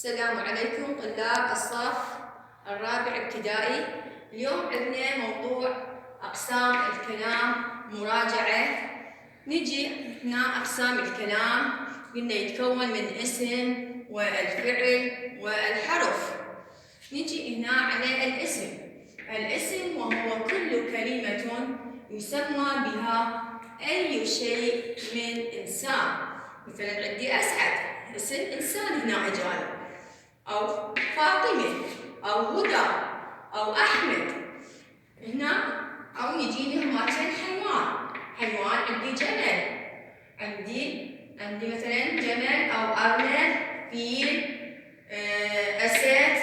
السلام عليكم طلاب الصف الرابع ابتدائي. اليوم عندنا موضوع أقسام الكلام مراجعة. نجي هنا أقسام الكلام، قلنا يتكون من اسم والفعل والحرف. نجي هنا على الاسم. الاسم وهو كل كلمة يسمى بها أي شيء من إنسان. مثلا عندي أسعد، اسم إنسان هنا أجاني، أو فاطمة أو هدى أو أحمد هنا. أو يجيني هماتين حيوان عندي جمل، عندي مثلا جمل أو أرنب، فيل، أسد.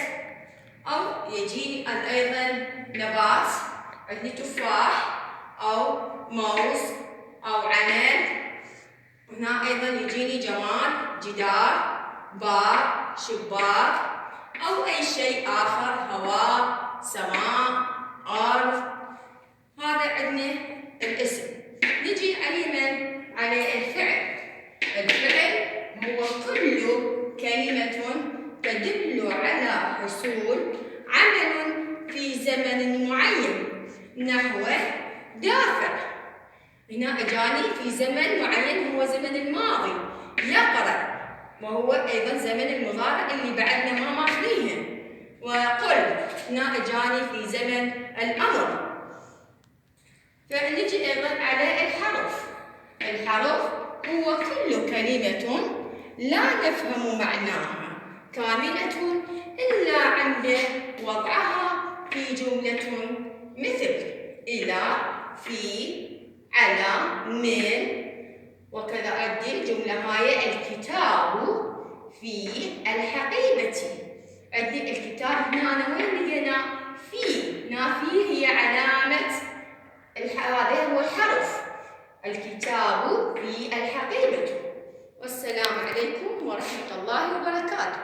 أو يجيني أيضا نبات، عندي تفاح أو موز أو عنب. هنا أيضا يجيني جماد، جدار، باب، شباك، أو أي شيء آخر، هواء، سماء، أرض. هذا عندنا الاسم. نجي على الفعل. الفعل هو كل كلمة تدل على حصول عمل في زمن معين، نحو دافع. هنا أجاني في زمن معين هو زمن الماضي، يقرأ، وهو أيضا زمن المضارع اللي بعدنا ما ماخذينه. وقل هنا أجاني في زمن الأمر. فنجي أيضا على الحرف. الحرف هو كل كلمة لا نفهم معناها كاملة إلا عند وضعها في جملة، مثل إلى، في، على، من. وكذا عندي الجملة هاي الكتاب في الحقيبة. عندي الكتاب هنا أنا وين لقينا؟ في. هنا في هي علامة هذا هو الحرف. الكتاب في الحقيبة. والسلام عليكم ورحمة الله وبركاته.